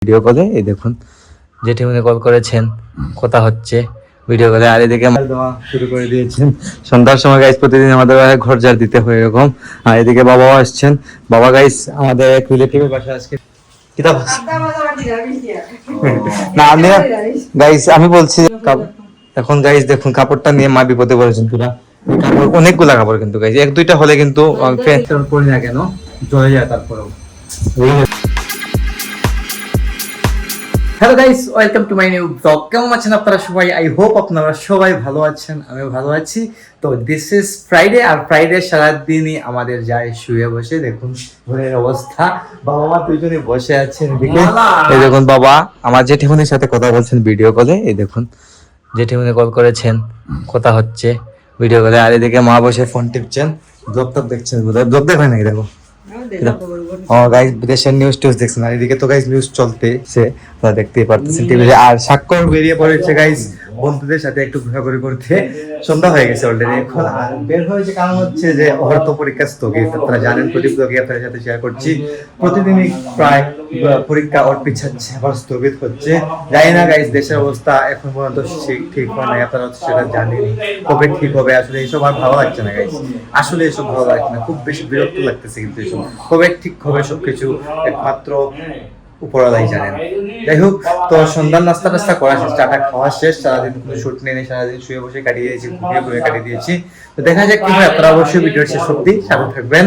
Video কলে এই দেখুন জেঠিমনি কল করেছেন, কথা হচ্ছে ভিডিও কলে। আর এদিকে দেওয়া শুরু করে দিয়েছেন সন্ধ্যার সময় গাইস, প্রতিদিন আমাদের ঘর ঝাড় দিতে হয় এরকম। আর এদিকে বাবাও আসছেন, বাবা গাইস আমাদের এক রিলেটিভের বাসায় আজকে কিতাব না আমি গাইস আমি বলছি এখন গাইস দেখুন কাপড়টা নিয়ে মা বিপদে পড়েছেন পুরা। কাপড় অনেকগুলা কাপড় কিন্তু গাইস, এক দুইটা হলে কিন্তু পরি না কেন চলে যায় তারপরেও। Hello guys, welcome to my new blog. কেমন আছেন আপনারা সবাই? আই হোপ আপনারা সবাই ভালো আছেন, আমিও ভালো আছি। তো দিস ইজ ফ্রাইডে, আর ফ্রাইডে সারাদিনই আমাদের যায় শুয়ে বসে। দেখুন ঘরের অবস্থা, বাবা মা দুইজনে বসে আছেন এদিকে। এই দেখুন বাবা আমার জেঠিমনির সাথে কথা বলছেন ভিডিও কলে। এই দেখুন জেঠিমনি কল করেছেন, কথা হচ্ছে ভিডিও কলে। আর এদিকে মা বসে ফোন টিপছেন, ব্লগ টক দেখছেন। ব্লগ দেখবেন নাকি? দেখো গাইস বিদেশের নিউজ টিউজ দেখছেন। আর এদিকে তো গাইস নিউজ চলতেছে, আপনারা দেখতেই পারতেছেন টিভিতে। আর স্বাক্ষর বেরিয়ে পড়েছে গাইস বন্ধুদের সাথে একটু ঘোরাঘুরি করতে। সন্ধ্যা হয়ে গেছে অলরেডি এখন। আর বের হয়েছে কারণ হচ্ছে যে ওর তো পরীক্ষা স্থগিত, আপনারা জানেন। প্রতি ব্লগে আপনাদের সাথে শেয়ার করছি, প্রতিদিনই প্রায় পরীক্ষা ওর পিছাচ্ছে, আবার স্থগিত হচ্ছে। জানি না গাইস দেশের অবস্থা এখন পর্যন্ত ঠিক হয় না, আপনারা সেটা জানেনই। কবে ঠিক হবে আসলে এইসব আর ভালো লাগছে না গাইস, আসলে এসব ভালো লাগছে না, খুব বেশি বিরক্ত লাগতেছে। কিন্তু এসব কবে ঠিক হবে সবকিছু একমাত্র উপরওয়ালাই জানেন। যাই হোক, তো সন্ধ্যার নাস্তা টাস্তা করা শেষ, চাটা খাওয়া শেষ। সারাদিন কোনো শুট নেই, সারাদিন শুয়ে বসে কাটিয়ে দিয়েছি, ঘুমিয়ে কাটিয়ে দিয়েছি। তো দেখা যাক কি হয়, আপনারা অবশ্যই ভিডিওর শেষ অবধি সাথে থাকবেন।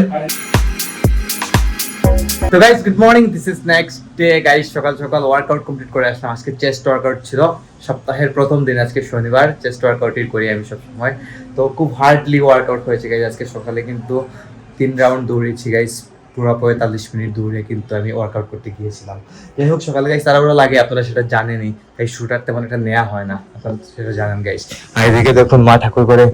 তো guys good morning, this is next day guys. সকাল সকাল ওয়ার্কআউট কমপ্লিট করে আসলাম। আজকে চেস্ট ওয়ার্কআউট ছিল, সপ্তাহের প্রথম দিন আজকে শনিবার। চেস্ট ওয়ার্কআউটই করি আমি সব সময়। তো খুব হার্ডলি ওয়ার্কআউট হয়েছে গাইস আজকে সকালে, কিন্তু 3 রাউন্ড দৌড়েছি গাইস। পুরো 45 মিনিট দৌড়ে কিন্তু আমি ওয়ার্কআউট করতে গিয়েছিলাম। যাই হোক, সকালে গাইস তাড়াহুড়ো লাগে, আপনারা সেটা জানেনই। তাই শুটার তেমন একটা নেওয়া হয় না, আপনারা সেটা জানেন গাইস। আর এদিকে দেখুন মা ঠাকুর করে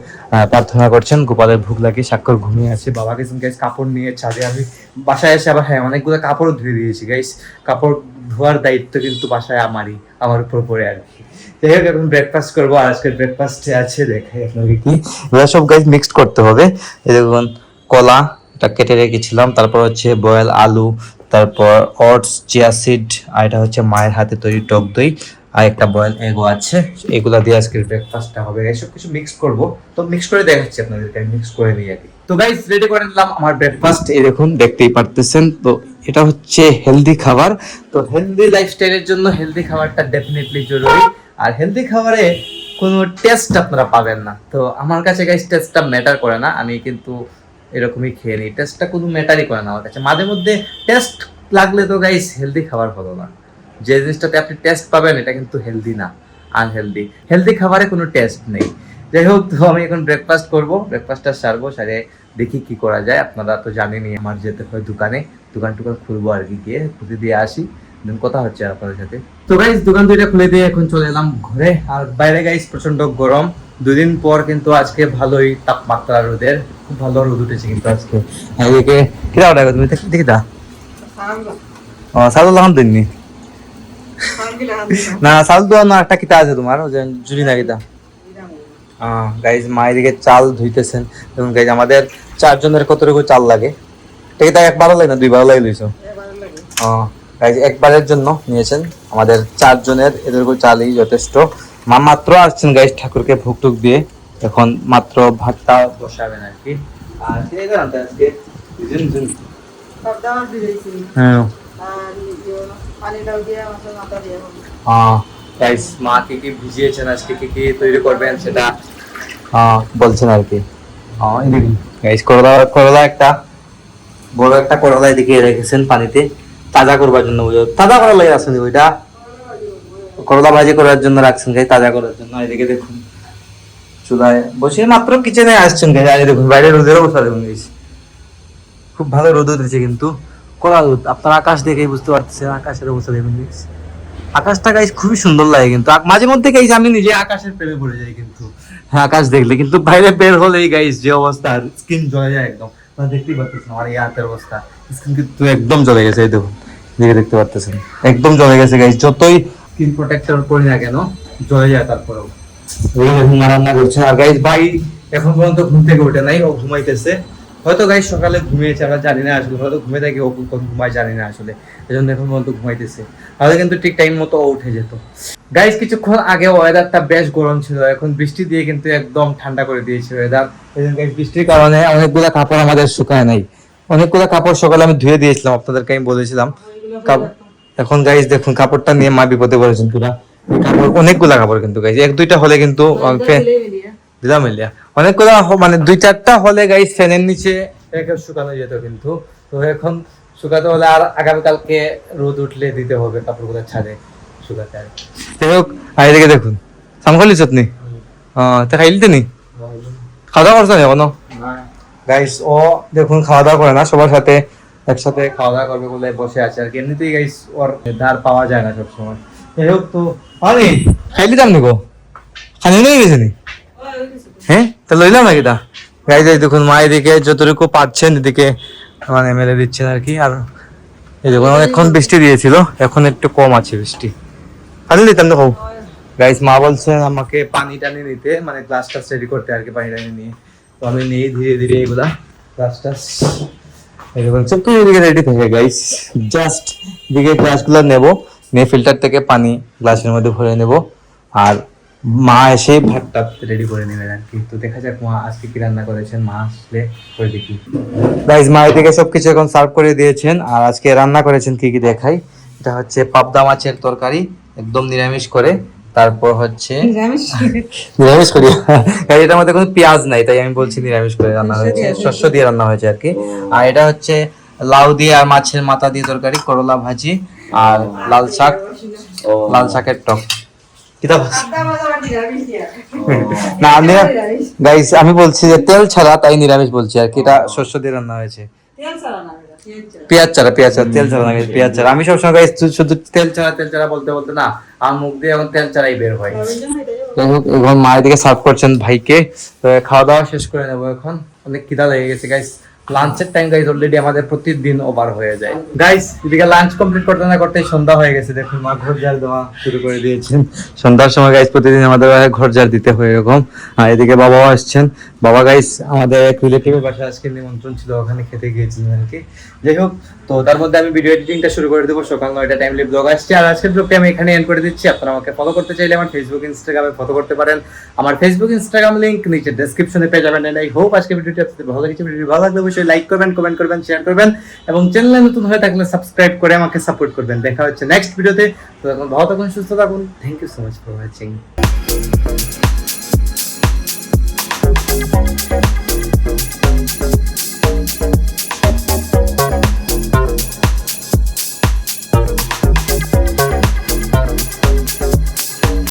প্রার্থনা করছেন, গোপালের ভোগ লাগিয়ে। স্বাক্ষর ঘুমিয়ে আছে, বাবা গেছেন গাইস কাপড় নিয়ে ছাদে। আমি বাসায় এসে আবার অনেকগুলো কাপড় ধুয়ে দিয়েছি গাইস। কাপড় ধোয়ার দায়িত্ব কিন্তু বাসায় আমার উপর পড়ে আর কি। যাই হোক, এখন ব্রেকফাস্ট করবো। আর আজকের ব্রেকফাস্টে আছে দেখাই আপনাকে কি, এগুলো সব গাইস মিক্সড করতে হবে। এই দেখুন কলা কেটে রেখেছিলাম, তারপর হচ্ছে বয়েল আলু, তারপর ওটস, চিয়া সিড, আর এটা হচ্ছে মায়ের হাতে তৈরি টক দই, আর একটা বয়েল এগও আছে। এগুলা দিয়ে আজকের ব্রেকফাস্টটা হবে। সব কিছু মিক্স করব, তো মিক্স করে দেখাচ্ছি আপনাদেরকে। মিক্স করে নিয়ে আর কি। তো গাইস রেডি করে নিলাম আমার ব্রেকফাস্ট। এই দেখুন দেখতেই পারতেছেন, তো এটা হচ্ছে হেলদি খাবার। তো হেলদি লাইফস্টাইলের জন্য হেলদি খাবারটা ডেফিনেটলি জরুরি। আর হেলদি খাবারে কোনো টেস্ট আপনারা পাবেন না। তো আমার কাছে গাইস টেস্টটা ম্যাটার করে না, আমি কিন্তু এরকমই খেয়ে নিই। টেস্টটা কোনো ম্যাটারই করে না আমার কাছে। মাঝে মধ্যে টেস্ট লাগলে তো গাইস হেলদি খাবার হলো না। যে জিনিসটাতে আপনি টেস্ট পাবেন এটা কিন্তু হেলদি না, আনহেলদি। হেলদি খাবারে কোনো টেস্ট নেই। যাই হোক, তো আমি এখন ব্রেকফাস্ট করবো, ব্রেকফাস্টটা সারবো, সারে দেখি কি করা যায়। আপনারা তো জানেনই আমার যেতে হয় দোকান টুকান খুলবো আর কি, গিয়ে খুঁজে দিয়ে আসি, দেন কথা হচ্ছে আপনাদের সাথে। তো গাইস দোকান দুইটা খুলে দিয়ে এখন চলে এলাম ঘরে। আর বাইরে গাইস প্রচন্ড গরম, 2 দিন পর কিন্তু আজকে ভালোই তাপমাত্রা রোদের, খুব ভালো রোদ উঠেছে কিন্তু আজকে। এদিকে কিরা অর্ডার তুমি দেখি দা সাদুল লাগান দিননি না, সাদুল তো না, একটা কিতা আছে তোমার জুড়ি না কিতা। গাইজ মা এদিকে চাল ধুইতেছেন। দেখুন গাইজ আমাদের 4 জনের কতটুকু চাল লাগে, ঠিক আছে? 1 বারো লাগে না 2 বারো লাগে লইছো? গাইজ 1 বারের জন্য নিয়েছেন, আমাদের 4 জনের এদেরকে চালই যথেষ্ট। মা মাত্র আসছেন গাইজ ঠাকুরকে ভোগ টুক দিয়ে, এখন মাত্র ভাতটা বসাবেন আর কি। আর আজকে হ্যাঁ গাইস মা কি কি ভিজিয়েছেন আজকে, কি কি তৈরি করবেন সেটা বলছেন আর কি। গাইস করলা একটা বড় একটা করলা এদিকে রেখেছেন পানিতে তাজা করবার জন্য। তাজা করলা আসেন ওইটা করলা ভাজি করার জন্য রাখছেন গাইস, তাজা করার জন্য। এদিকে দেখুন চুলায় বসে মাত্র কিচেনে আসছেন গাইস। আর দেখুন বাইরে রোদের অবস্থা দেখুন গাইস, খুব ভালো রোদ উঠেছে কিন্তু কড়া রোদ। আপনার আকাশ দেখেই বুঝতে পারতেছেন আকাশের অবস্থা দেখুন গাইস। আকাশটা গাইস খুবই সুন্দর লাগে কিন্তু মাঝে মধ্যে গাইস আমি নিজে আকাশের প্রেমে পড়ে যাই কিন্তু, হ্যাঁ আকাশ দেখলে। কিন্তু বাইরে বের হলেই গাইস যে অবস্থা, স্কিন জ্বলে যায় একদম। আপনারা দেখতেই পাচ্ছেন আমার এই হাতের অবস্থা, স্কিন কিন্তু একদম জ্বলে গেছে। এই দেখুন দেখতে পাচ্ছেন একদম জ্বলে গেছে গাইস। যতই স্কিন প্রোটেক্টর পরি না কেন জ্বলে যায় তারপরেও। রান্না করছে। আর গাইস ভাই এখন পর্যন্ত ঘুম থেকে ওঠে নাই, ও ঘুমাইতেছে। হয়তো গাইস সকালে ঘুমিয়েছে, আমরা জানি না আসলে, হয়তো ঘুমিয়ে থাকে, ও কখন ঘুমায় জানি না আসলে, এই জন্য এখন পর্যন্ত ঘুমাইতেছে, তাহলে কিন্তু ঠিক টাইম মতো ও উঠে যেত। গাইস কিছুক্ষণ আগে ওয়েদারটা বেশ গরম ছিল, এখন বৃষ্টি দিয়ে কিন্তু একদম ঠান্ডা করে দিয়েছে ওয়েদার। এই জন্য গাইস বৃষ্টির কারণে অনেকগুলো কাপড় আমাদের শুকায় নাই, অনেকগুলো কাপড় সকালে আমি ধুয়ে দিয়েছিলাম, আপনাদেরকে আমি বলেছিলাম। এখন গাইস দেখুন কাপড়টা নিয়ে মা বিপদে পড়েছেন পুরা। কাপড় অনেকগুলা কাপড় কিন্তু গাইস, এক দুইটা হলে কিন্তু দিলাম মিলিয়া অনেকগুলো মানে দুই চারটা হলে গাইস ফ্যানের নিচে রেখে শুকানো যেত, কিন্তু তো এখন শুকাতে হলে আর আগামীকালকে রোদ উঠলে দিতে হবে কাপড়গুলো ছাদে শুকাতে। আর যাই হোক, আর এদিকে দেখুন সামখালি চটনি তা খাইলি নি, খাওয়া দাওয়া করছো না এখনো? গাইস ও দেখুন খাওয়া দাওয়া করে না, সবার সাথে একসাথে খাওয়া দাওয়া করবে বলে বসে আছে আর কি। এমনিতেই গাইস ওর ধার পাওয়া যায় না সবসময়। যাই হোক, তো আরে খাইলি দাম নিবো, খালি নিয়ে গেছে নি? হ্যাঁ তা লইলাম নাকি তা? গাইস এই দেখুন মা এদিকে যতটুকু পাচ্ছেন এদিকে মানে মেলে দিচ্ছেন আর কি। আর এই দেখুন অনেকক্ষণ বৃষ্টি দিয়েছিল, এখন একটু কম আছে বৃষ্টি। খালি নিতাম দেখো গাইস, মা বলছেন আমাকে পানি টানি নিতে, মানে গ্লাস টাস রেডি করতে আর কি, পানি টানি নিয়ে। তো আমি নিয়ে ধীরে ধীরে এগুলা গ্লাস টাস এরকম সব কিছু এদিকে রেডি থাকে গাইস। জাস্ট এদিকে গ্লাসগুলো নেবো, নিয়ে ফিল্টার থেকে পানি গ্লাসের মধ্যে ভরে নেব, আর মা এসে ভাতটা রেডি করে নেবেন আর কি। তো দেখা যাক মা আজকে কি রান্না করেছেন, মা আসলে করে দেখি। গাইস মা এদিকে সবকিছু এখন সার্ভ করে দিয়েছেন, আর আজকে রান্না করেছেন কি কি দেখাই। এটা হচ্ছে পাবদা মাছের তরকারি, একদম নিরামিষ করে। তারপর হচ্ছে নিরামিষ করি এটার মধ্যে কোনো পেঁয়াজ নাই, তাই আমি বলছি নিরামিষ করে রান্না হয়েছে, শস্য দিয়ে রান্না হয়েছে আর কি। আর এটা হচ্ছে লাউ দিয়ে আর মাছের মাথা দিয়ে তরকারি, করলা ভাজি, আর লাল শাক, লাল শাকের টক। না আমি গাইস আমি বলছি যে তেল ছাড়া, তাই নিরামিষ বলছি আর কি। এটা শস্য দিয়ে রান্না হয়েছে, পেঁয়াজ ছাড়া, তেল ছাড়া না, পেঁয়াজ ছাড়া। আমি সবসময় গাইস শুধু তেল ছাড়া বলতে বলতে না, আর মুখ দিয়ে এখন তেল ছাড়াই বের হয়। যাই হোক, এখন মায়ের দিকে সার্ভ করছেন ভাইকে, তো খাওয়া দাওয়া শেষ করে নেবো এখন, অনেক খিদা লেগে গেছে গাইস। লাঞ্চের টাইম গাইস অলরেডি আমাদের প্রতিদিন ওভার হয়ে যায় গাইস। এদিকে লাঞ্চ কমপ্লিট করতে না করতে সন্ধ্যা হয়ে গেছে, দেখুন মা ঘর ঝাড় দেওয়া শুরু করে দিয়েছেন। সন্ধ্যার সময় গাইস প্রতিদিন আমাদের ঘর ঝাড় দিতে হয় এরকম। আর এদিকে বাবাও আসছেন, বাবা গাইস আমাদের এক রিলেটিভের বাসায় আজকে নিমন্ত্রণ ছিল, ওখানে খেতে গিয়েছিলেন আর কি। যাই হোক, তো তার মধ্যে আমি ভিডিও এডিটিংটা শুরু করে দেবো, সকাল 9টা টাইমলি ব্লগ আসছে। আর আজকের ব্লগটি আমি এখানে এন্ড করে দিচ্ছি। আপনারা আমাকে ফলো করতে চাইলে আমার ফেসবুক ইনস্টাগ্রামে ফলো করতে পারেন, আমার ফেসবুক ইনস্টাগ্রাম লিংক নিচে ডেসক্রিপশনে পেয়ে যাবেন। এন্ড আই হোপ আজকের ভিডিওটি আপনাদের ভালো লেগেছে। ভিডিওটি ভালো লাগলে অবশ্যই লাইক করবেন, কমেন্ট করবেন, শেয়ার করবেন, এবং চ্যানেলে নতুন হয়ে থাকলে সাবস্ক্রাইব করে আমাকে সাপোর্ট করবেন। দেখা হচ্ছে নেক্সট ভিডিওতে। তো এখন ভালো থাকুন, সুস্থ থাকুন। Thank you so much for watching.